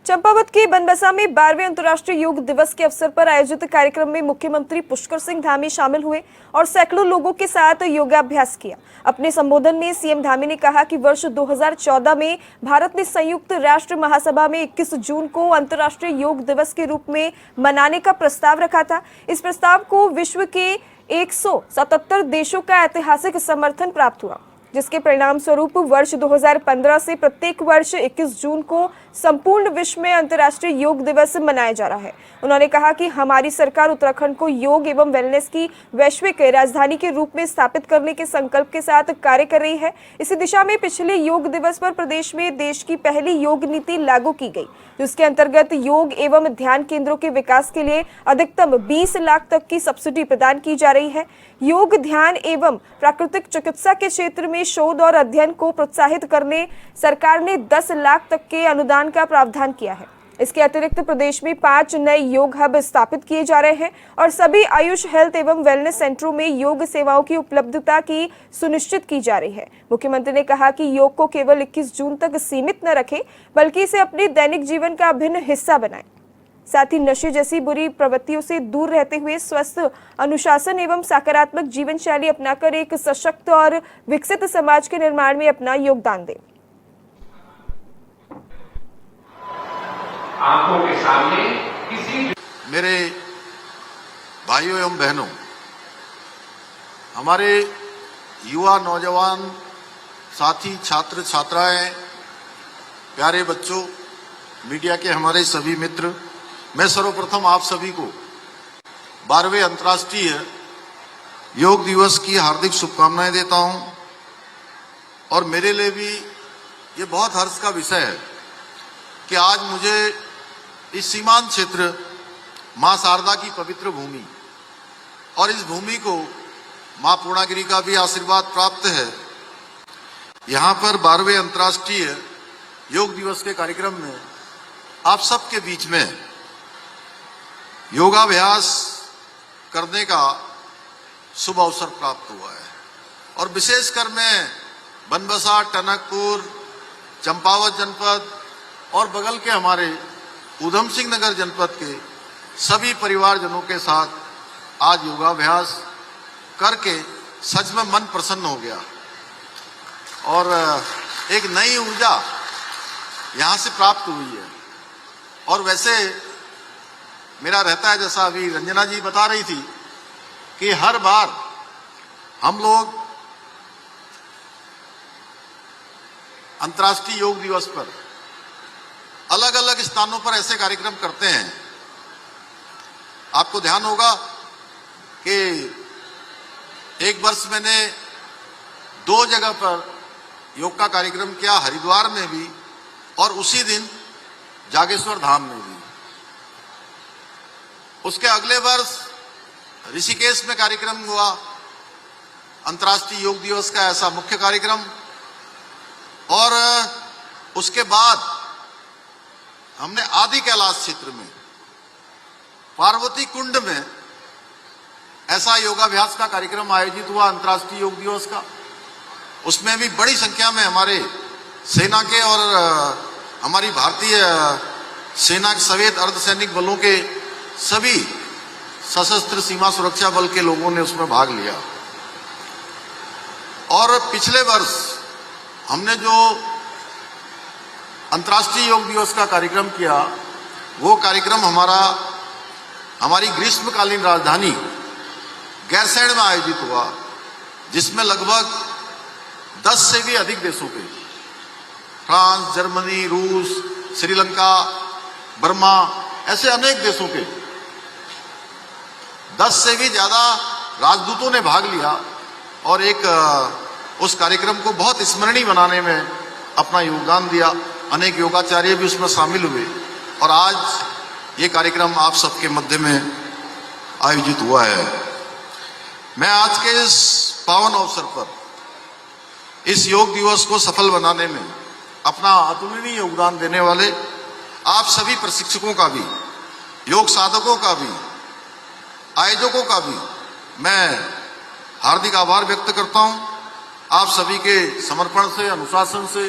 चंपावत के बनबसा में 12वें अंतर्राष्ट्रीय योग दिवस के अवसर पर आयोजित कार्यक्रम में मुख्यमंत्री पुष्कर सिंह धामी शामिल हुए और सैकड़ों लोगों के साथ योगाभ्यास किया। अपने संबोधन में सीएम धामी ने कहा कि वर्ष 2014 में भारत ने संयुक्त राष्ट्र महासभा में 21 जून को अंतर्राष्ट्रीय योग दिवस के रूप में मनाने का प्रस्ताव रखा था। इस प्रस्ताव को विश्व के 177 देशों का ऐतिहासिक समर्थन प्राप्त हुआ, जिसके परिणाम स्वरूप वर्ष 2015 से प्रत्येक वर्ष 21 जून को संपूर्ण विश्व में अंतर्राष्ट्रीय योग दिवस मनाया जा रहा है। उन्होंने कहा कि हमारी सरकार उत्तराखंड को योग एवं वेलनेस की वैश्विक राजधानी के रूप में स्थापित करने के संकल्प के साथ कार्य कर रही है। इसी दिशा में पिछले योग दिवस पर प्रदेश में देश की पहली योग नीति लागू की गई, जिसके अंतर्गत योग एवं ध्यान केंद्रों के विकास के लिए अधिकतम 20 लाख तक की सब्सिडी प्रदान की जा रही है। योग, ध्यान एवं प्राकृतिक चिकित्सा के क्षेत्र में शोध और अध्ययन को प्रोत्साहित करने सरकार ने 10 लाख तक के अनुदान का प्रावधान किया है। इसके अतिरिक्त प्रदेश में 5 नए योग हब स्थापित किए जा रहे हैं और सभी आयुष, हेल्थ एवं वेलनेस सेंटरों में योग सेवाओं की उपलब्धता की सुनिश्चित की जा रही है। मुख्यमंत्री ने कहा कि योग को केवल 21 जून तक सीमित न रखें, बल्कि इसे अपने दैनिक जीवन का अभिन्न हिस्सा बनाएं। साथ ही नशे जैसी बुरी प्रवृत्तियों से दूर रहते हुए स्वस्थ, अनुशासन एवं सकारात्मक जीवन शैली अपनाकर एक सशक्त और विकसित समाज के निर्माण में अपना योगदान दें। आंखों के सामने किसी मेरे भाइयों एवं बहनों, हमारे युवा, नौजवान साथी, छात्र छात्राएं, प्यारे बच्चों, मीडिया के हमारे सभी मित्र, मैं सर्वप्रथम आप सभी को 12वें अंतर्राष्ट्रीय योग दिवस की हार्दिक शुभकामनाएं देता हूं। और मेरे लिए भी ये बहुत हर्ष का विषय है कि आज मुझे इस सीमांत क्षेत्र मां शारदा की पवित्र भूमि और इस भूमि को मां पूर्णागिरी का भी आशीर्वाद प्राप्त है। यहां पर 12वें अंतर्राष्ट्रीय योग दिवस के कार्यक्रम में आप सबके बीच में योगाभ्यास करने का शुभ अवसर प्राप्त हुआ है। और विशेषकर मैं बनबसा, टनकपुर, चंपावत जनपद और बगल के हमारे ऊधम सिंह नगर जनपद के सभी परिवारजनों के साथ आज योगाभ्यास करके सच में मन प्रसन्न हो गया और एक नई ऊर्जा यहां से प्राप्त हुई है। और वैसे मेरा रहता है, जैसा अभी रंजना जी बता रही थी, कि हर बार हम लोग अंतर्राष्ट्रीय योग दिवस पर अलग अलग स्थानों पर ऐसे कार्यक्रम करते हैं। आपको ध्यान होगा कि एक वर्ष मैंने 2 जगह पर योग का कार्यक्रम किया, हरिद्वार में भी और उसी दिन जागेश्वर धाम में भी। उसके अगले वर्ष ऋषिकेश में कार्यक्रम हुआ, अंतर्राष्ट्रीय योग दिवस का ऐसा मुख्य कार्यक्रम। और उसके बाद हमने आदि कैलाश क्षेत्र में पार्वती कुंड में ऐसा योगाभ्यास का कार्यक्रम आयोजित हुआ अंतर्राष्ट्रीय योग दिवस का। उसमें भी बड़ी संख्या में हमारे सेना के और हमारी भारतीय सेना के समेत अर्धसैनिक बलों के सभी सशस्त्र सीमा सुरक्षा बल के लोगों ने उसमें भाग लिया। और पिछले वर्ष हमने जो अंतर्राष्ट्रीय योग दिवस का कार्यक्रम किया, वो कार्यक्रम हमारी ग्रीष्मकालीन राजधानी गैरसैंण में आयोजित हुआ, जिसमें लगभग 10 से भी अधिक देशों के, फ्रांस, जर्मनी, रूस, श्रीलंका, बर्मा, ऐसे अनेक देशों के 10 से भी ज्यादा राजदूतों ने भाग लिया और उस कार्यक्रम को बहुत स्मरणीय बनाने में अपना योगदान दिया। अनेक योगाचार्य भी उसमें शामिल हुए और आज ये कार्यक्रम आप सबके मध्य में आयोजित हुआ है। मैं आज के इस पावन अवसर पर इस योग दिवस को सफल बनाने में अपना अतुलनीय योगदान देने वाले आप सभी प्रशिक्षकों का भी, योग साधकों का भी, आयोजकों का भी मैं हार्दिक आभार व्यक्त करता हूं। आप सभी के समर्पण से, अनुशासन से,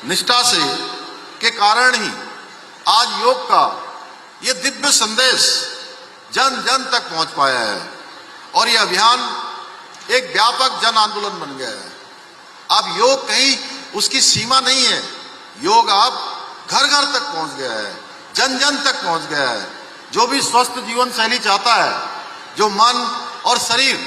निष्ठा से के कारण ही आज योग का ये दिव्य संदेश जन जन तक पहुंच पाया है और ये अभियान एक व्यापक जन आंदोलन बन गया है। अब योग कहीं उसकी सीमा नहीं है, योग अब घर घर तक पहुंच गया है, जन जन तक पहुंच गया है। जो भी स्वस्थ जीवन शैली चाहता है, जो मन और शरीर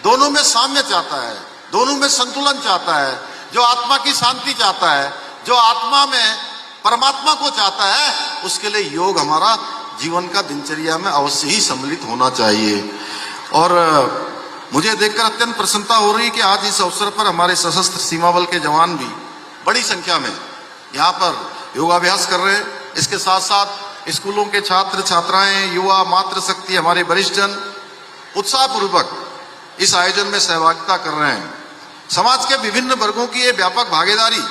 दोनों में साम्य चाहता है, दोनों में संतुलन चाहता है, जो आत्मा की शांति चाहता है, जो आत्मा में परमात्मा को चाहता है, उसके लिए योग हमारा जीवन का दिनचर्या में अवश्य ही सम्मिलित होना चाहिए। और मुझे देखकर अत्यंत प्रसन्नता हो रही कि आज इस अवसर पर हमारे सशस्त्र सीमा बल के जवान भी बड़ी संख्या में यहाँ पर योगाभ्यास कर रहे हैं। इसके साथ साथ स्कूलों के छात्र छात्राएं, युवा, मातृशक्ति, हमारे वरिष्ठजन उत्साहपूर्वक इस आयोजन में सहभागिता कर रहे हैं। समाज के विभिन्न वर्गों की ये व्यापक भागीदारी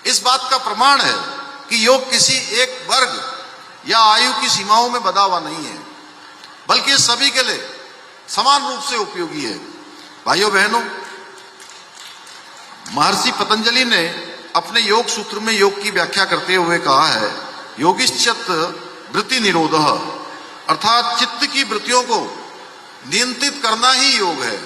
इस बात का प्रमाण है कि योग किसी एक वर्ग या आयु की सीमाओं में बंधा हुआ नहीं है, बल्कि सभी के लिए समान रूप से उपयोगी है। भाइयों बहनों, महर्षि पतंजलि ने अपने योग सूत्र में योग की व्याख्या करते हुए कहा है, योगिश्चित्त वृत्ति निरोधः, अर्थात चित्त की वृत्तियों को नियंत्रित करना ही योग है।